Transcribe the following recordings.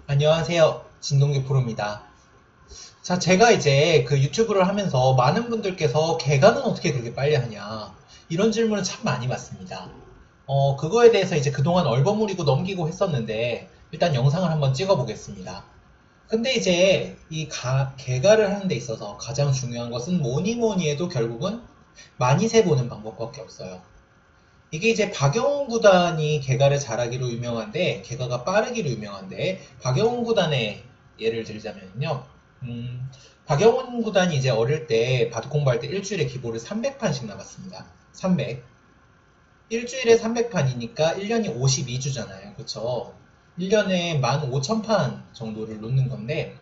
안녕하세요. 진동기 프로입니다. 자, 제가 이제 그 유튜브를 하면서 많은 분들께서 개가는 어떻게 그렇게 빨리 하냐 이런 질문을 참 많이 받습니다. 그거에 대해서 이제 그동안 얼버무리고 넘기고 했었는데 일단 영상을 한번 찍어 보겠습니다. 근데 이제 개가를 하는 데 있어서 가장 중요한 것은 뭐니 뭐니 해도 결국은 많이 세보는 방법밖에 없어요. 이게 이제 박영훈 구단이 개가를 잘하기로 유명한데, 개가가 빠르기로 유명한데, 박영훈 구단의 예를 들자면요. 박영훈 구단이 이제 어릴 때 바둑 공부할 때 일주일에 기보를 300판씩 나갔습니다. 300. 일주일에 300판이니까 1년이 52주잖아요. 그쵸? 1년에 15,000판 정도를 놓는 건데,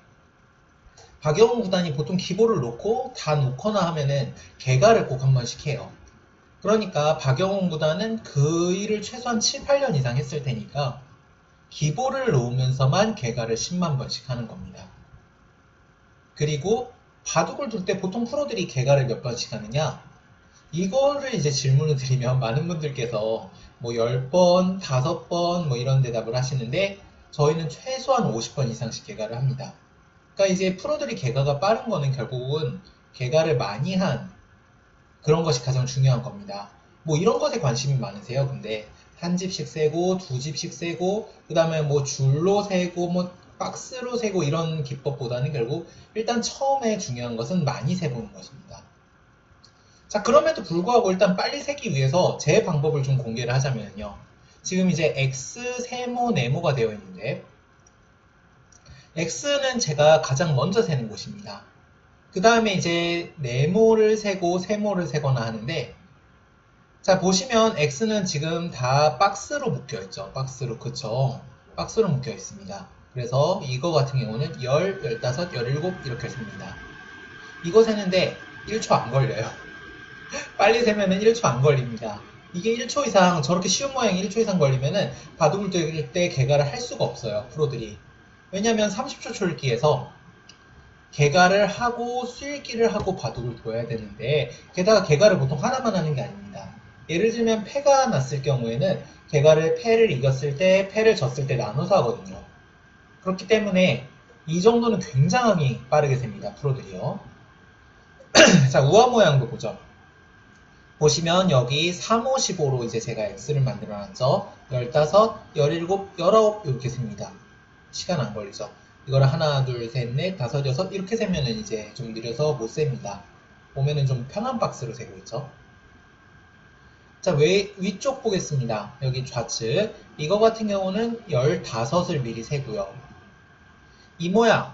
박영훈 구단이 보통 기보를 놓고 다 놓거나 하면은 개가를 꼭 한 번씩 해요. 그러니까 박영훈보다는 그 일을 최소한 7, 8년 이상 했을 테니까 기보를 놓으면서만 개가를 10만 번씩 하는 겁니다. 그리고 바둑을 둘 때 보통 프로들이 개가를 몇 번씩 하느냐? 이거를 이제 질문을 드리면 많은 분들께서 뭐 10번, 5번 뭐 이런 대답을 하시는데 저희는 최소한 50번 이상씩 개가를 합니다. 그러니까 이제 프로들이 개가가 빠른 거는 결국은 개가를 많이 한 그런 것이 가장 중요한 겁니다. 뭐 이런 것에 관심이 많으세요. 근데 한 집씩 세고 두 집씩 세고 그 다음에 뭐 줄로 세고 뭐 박스로 세고 이런 기법보다는 결국 일단 처음에 중요한 것은 많이 세보는 것입니다. 자, 그럼에도 불구하고 일단 빨리 세기 위해서 제 방법을 좀 공개를 하자면요. 지금 이제 X 세모 네모가 되어 있는데 X는 제가 가장 먼저 세는 곳입니다. 그 다음에 이제 네모를 세고 세모를 세거나 하는데 자, 보시면 X는 지금 다 박스로 묶여 있죠. 박스로, 그쵸? 박스로 묶여 있습니다. 그래서 이거 같은 경우는 10, 15, 17 이렇게 셉니다. 이거 세는데 1초 안 걸려요. 빨리 세면은 1초 안 걸립니다. 이게 1초 이상, 저렇게 쉬운 모양이 1초 이상 걸리면은 바둑을 들 때 개가를 할 수가 없어요. 프로들이. 왜냐면 30초 초읽기에서 개가를 하고 수읽기를 하고 바둑을 둬야 되는데 게다가 개가를 보통 하나만 하는 게 아닙니다. 예를 들면 패가 났을 경우에는 개가를 패를 이겼을 때 패를 졌을 때 나눠서 하거든요. 그렇기 때문에 이 정도는 굉장히 빠르게 셉니다. 프로들이요. 자, 우아 모양도 보죠. 보시면 여기 3, 5, 15로 이제 제가 X를 만들어 놨죠. 15, 17, 19 이렇게 셉니다. 시간 안 걸리죠. 이거를 하나, 둘, 셋, 넷, 다섯, 여섯 이렇게 세면은 이제 좀 느려서 못 셉니다. 보면은 좀 편한 박스로 세고 있죠. 자, 위쪽 보겠습니다. 여기 좌측. 이거 같은 경우는 15을 미리 세고요. 이 모양.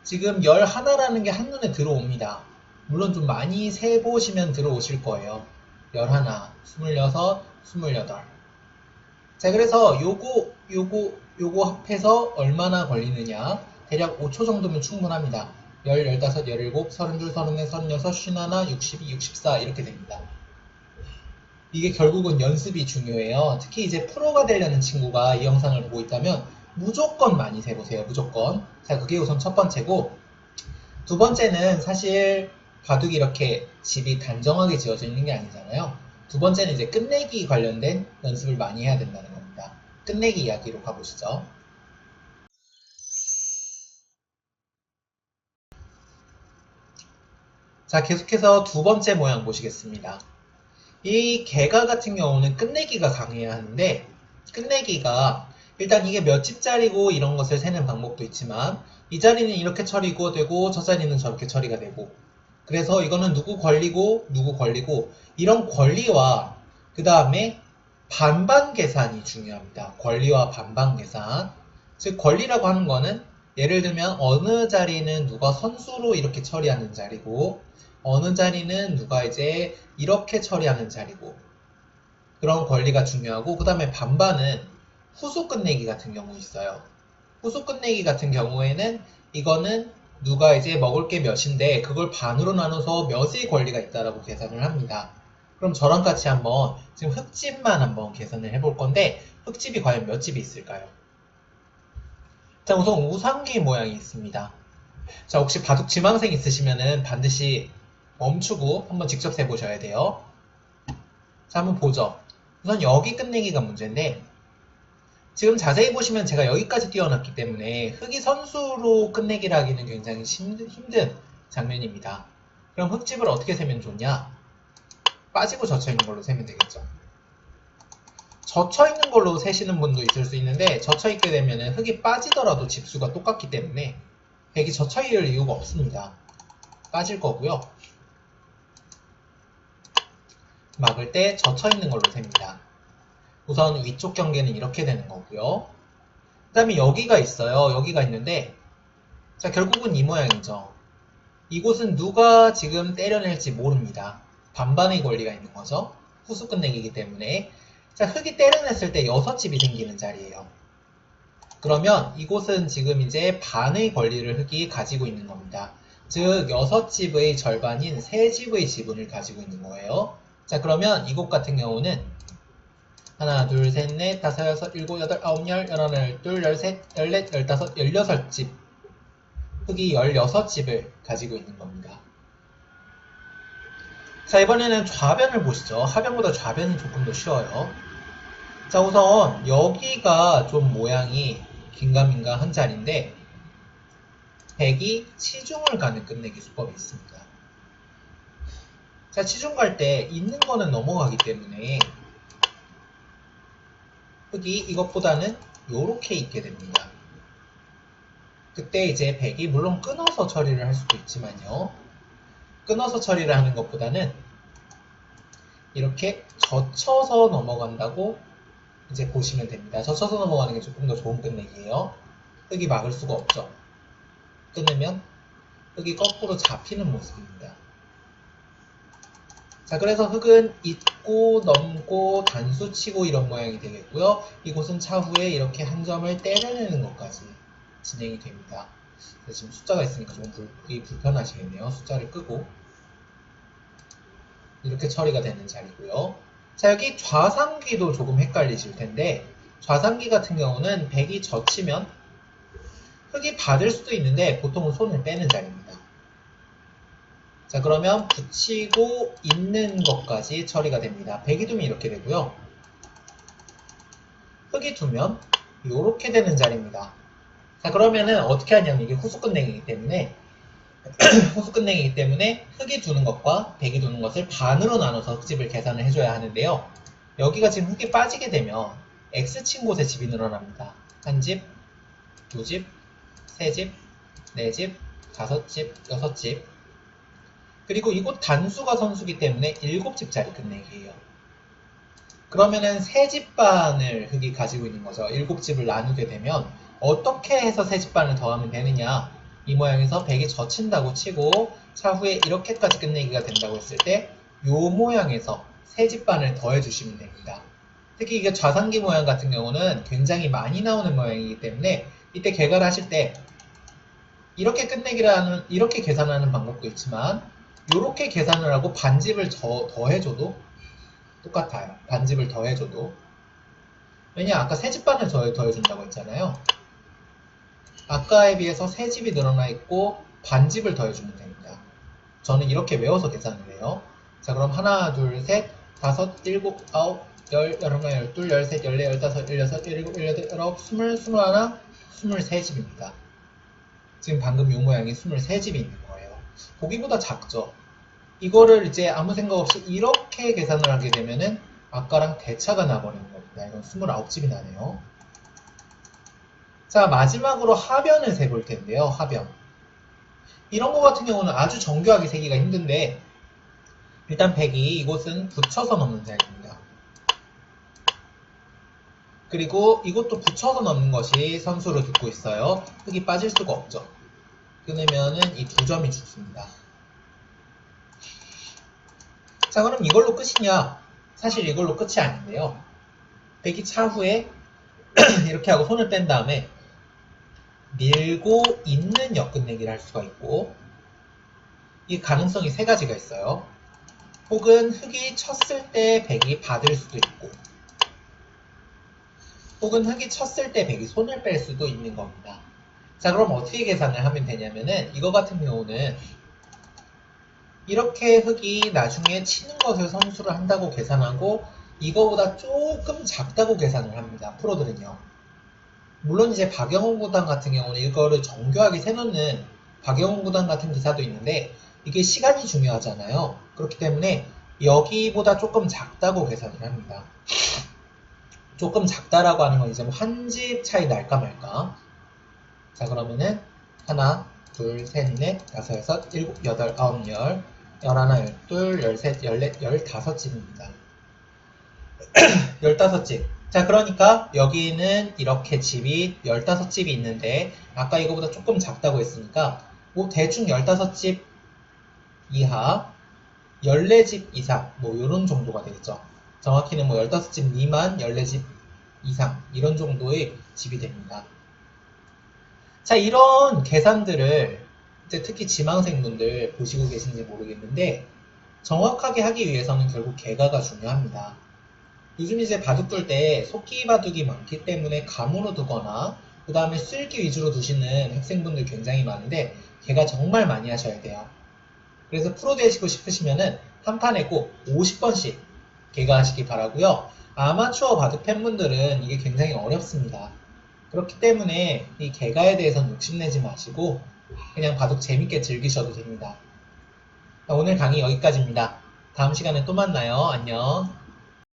지금 11라는 게 한눈에 들어옵니다. 물론 좀 많이 세보시면 들어오실 거예요. 11, 26, 28. 자, 그래서 요거 합해서 얼마나 걸리느냐. 대략 5초 정도면 충분합니다. 10, 15, 17, 32, 34, 36, 51, 62, 64 이렇게 됩니다. 이게 결국은 연습이 중요해요. 특히 이제 프로가 되려는 친구가 이 영상을 보고 있다면 무조건 많이 세보세요. 무조건. 자, 그게 우선 첫 번째고 두 번째는 사실 바둑이 이렇게 집이 단정하게 지어져 있는 게 아니잖아요. 두 번째는 이제 끝내기 관련된 연습을 많이 해야 된다는 겁니다. 끝내기 이야기로 가보시죠. 자, 계속해서 두 번째 모양 보시겠습니다. 이 개가 같은 경우는 끝내기가 강해야 하는데 끝내기가 일단 이게 몇 집짜리고 이런 것을 세는 방법도 있지만 이 자리는 이렇게 처리가 되고 저 자리는 저렇게 처리가 되고 그래서 이거는 누구 권리고 이런 권리와 그 다음에 반반 계산이 중요합니다. 권리와 반반 계산. 즉 권리라고 하는 거는 예를 들면 어느 자리는 누가 선수로 이렇게 처리하는 자리고 어느 자리는 누가 이제 이렇게 처리하는 자리고 그런 권리가 중요하고 그 다음에 반반은 후속 끝내기 같은 경우 있어요. 후속 끝내기 같은 경우에는 이거는 누가 이제 먹을 게 몇인데 그걸 반으로 나눠서 몇의 권리가 있다라고 계산을 합니다. 그럼 저랑 같이 한번 지금 흙집만 한번 계산을 해볼 건데 흙집이 과연 몇 집이 있을까요? 자, 우선 우상기 모양이 있습니다. 자, 혹시 바둑 지망생 있으시면은 반드시 멈추고 한번 직접 세보셔야 돼요. 자, 한번 보죠. 우선 여기 끝내기가 문제인데 지금 자세히 보시면 제가 여기까지 띄워놨기 때문에 흑이 선수로 끝내기를 하기는 굉장히 힘든 장면입니다. 그럼 흑집을 어떻게 세면 좋냐? 빠지고 젖혀있는 걸로 세면 되겠죠. 젖혀있는 걸로 세시는 분도 있을 수 있는데 젖혀있게 되면 흑이 빠지더라도 집수가 똑같기 때문에 백이 젖혀있을 이유가 없습니다. 빠질 거고요. 막을 때 젖혀있는 걸로 셉니다. 우선 위쪽 경계는 이렇게 되는 거고요. 그 다음에 여기가 있어요. 여기가 있는데 자 결국은 이 모양이죠. 이곳은 누가 지금 때려낼지 모릅니다. 반반의 권리가 있는 거죠. 후수 끝내기이기 때문에 자 흑이 때려냈을 때 6집이 생기는 자리예요. 그러면 이곳은 지금 이제 반의 권리를 흑이 가지고 있는 겁니다. 즉 6집의 절반인 3집의 지분을 가지고 있는 거예요. 자 그러면 이곳 같은 경우는 하나, 둘, 셋, 넷, 다섯, 여섯, 일곱, 여덟, 아홉, 열, 열하나, 열둘, 열셋, 열넷, 열다섯, 16집. 흑이 16집을 가지고 있는 겁니다. 자, 이번에는 좌변을 보시죠. 하변보다 좌변이 조금 더 쉬워요. 자, 우선 여기가 좀 모양이 긴가민가한 자리인데 백이 치중을 가는 끝내기 수법이 있습니다. 자, 치중 갈 때 있는 거는 넘어가기 때문에 흑이 이것보다는 요렇게 있게 됩니다. 그때 이제 백이 물론 끊어서 처리를 할 수도 있지만요. 끊어서 처리를 하는 것보다는 이렇게 젖혀서 넘어간다고 이제 보시면 됩니다. 젖혀서 넘어가는 게 조금 더 좋은 끝내기예요. 흑이 막을 수가 없죠. 끊으면 흑이 거꾸로 잡히는 모습입니다. 자, 그래서 흑은 잇고 넘고 단수 치고 이런 모양이 되겠고요. 이곳은 차후에 이렇게 한 점을 때려내는 것까지 진행이 됩니다. 지금 숫자가 있으니까 좀 불편하시겠네요. 숫자를 끄고 이렇게 처리가 되는 자리고요. 자, 여기 좌상기도 조금 헷갈리실 텐데 좌상기 같은 경우는 백이 젖히면 흑이 받을 수도 있는데 보통은 손을 빼는 자리입니다. 자, 그러면 붙이고 있는 것까지 처리가 됩니다. 백이 두면 이렇게 되고요. 흑이 두면 이렇게 되는 자리입니다. 자, 그러면은 어떻게 하냐면 이게 후수 끝내기이기 때문에 후수 끝내기이기 때문에 흑이 두는 것과 백이 두는 것을 반으로 나눠서 흑집을 계산을 해줘야 하는데요. 여기가 지금 흑이 빠지게 되면 X친 곳에 집이 늘어납니다. 한 집, 두 집, 세 집, 네 집, 다섯 집, 여섯 집. 그리고 이곳 단수가 선수기 때문에 7집짜리 끝내기예요. 그러면은 3집반을 흑이 가지고 있는 거죠. 7집을 나누게 되면 어떻게 해서 3집반을 더하면 되느냐, 이 모양에서 백이 젖힌다고 치고 차후에 이렇게까지 끝내기가 된다고 했을 때 이 모양에서 3집반을 더해주시면 됩니다. 특히 이게 좌상기 모양 같은 경우는 굉장히 많이 나오는 모양이기 때문에 이때 계산을 하실 때 이렇게 이렇게 계산하는 방법도 있지만 이렇게 계산을 하고 반집을 더해줘도 똑같아요. 반집을 더해줘도. 왜냐, 아까 3집반을 더해준다고 했잖아요. 아까에 비해서 3집이 늘어나 있고 반집을 더해주면 됩니다. 저는 이렇게 외워서 계산을 해요. 자, 그럼 하나, 둘, 셋, 다섯, 일곱, 아홉, 열, 열하나, 열둘, 열셋, 열네, 열다섯, 열여섯, 열일곱, 열여덟, 열아홉, 스물, 스물하나, 23집입니다. 지금 방금 이 모양이 23집이 있는 거예요. 보기보다 작죠? 이거를 이제 아무 생각 없이 이렇게 계산을 하게 되면은 아까랑 대차가 나버리는 겁니다. 이건 29집이 나네요. 자, 마지막으로 하변을 세볼 텐데요. 하변. 이런 거 같은 경우는 아주 정교하게 세기가 힘든데 일단 백이 이곳은 붙여서 넘는 자리입니다. 그리고 이것도 붙여서 넘는 것이 선수로 듣고 있어요. 흑이 빠질 수가 없죠. 끊으면은 이 두 점이 죽습니다. 자, 그럼 이걸로 끝이냐? 사실 이걸로 끝이 아닌데요. 백이 차후에 이렇게 하고 손을 뺀 다음에 밀고 있는 역끝내기를 할 수가 있고, 이 가능성이 세 가지가 있어요. 혹은 흑이 쳤을 때 백이 받을 수도 있고, 혹은 흑이 쳤을 때 백이 손을 뺄 수도 있는 겁니다. 자, 그럼 어떻게 계산을 하면 되냐면은 이거 같은 경우는 이렇게 흑이 나중에 치는 것을 선수를 한다고 계산하고 이거보다 조금 작다고 계산을 합니다. 프로들은요. 물론 이제 박영훈 구단 같은 경우는 이거를 정교하게 세놓는 박영훈 구단 같은 기사도 있는데 이게 시간이 중요하잖아요. 그렇기 때문에 여기보다 조금 작다고 계산을 합니다. 조금 작다라고 하는 건 이제 뭐 한 집 차이 날까 말까. 자, 그러면은 하나, 둘, 셋, 넷, 다섯, 여섯, 일곱, 여덟, 아홉, 열, 열하나, 열둘, 열셋, 열넷, 열다섯 집입니다. 15집. 자, 그러니까 여기는 이렇게 집이 15집이 있는데 아까 이거보다 조금 작다고 했으니까 뭐 대충 15집 이하 14집 이상 뭐 이런 정도가 되겠죠. 정확히는 뭐 15집 미만 14집 이상 이런 정도의 집이 됩니다. 자, 이런 계산들을 이제 특히 지망생분들 보시고 계신지 모르겠는데 정확하게 하기 위해서는 결국 개가가 중요합니다. 요즘 이제 바둑 둘 때 속기 바둑이 많기 때문에 감으로 두거나 그 다음에 쓸기 위주로 두시는 학생분들 굉장히 많은데 개가 정말 많이 하셔야 돼요. 그래서 프로 되시고 싶으시면은 한 판에 꼭 50번씩 개가하시기 바라고요. 아마추어 바둑 팬분들은 이게 굉장히 어렵습니다. 그렇기 때문에 이 개가에 대해서는 욕심내지 마시고 그냥 바둑 재밌게 즐기셔도 됩니다. 오늘 강의 여기까지입니다. 다음 시간에 또 만나요. 안녕.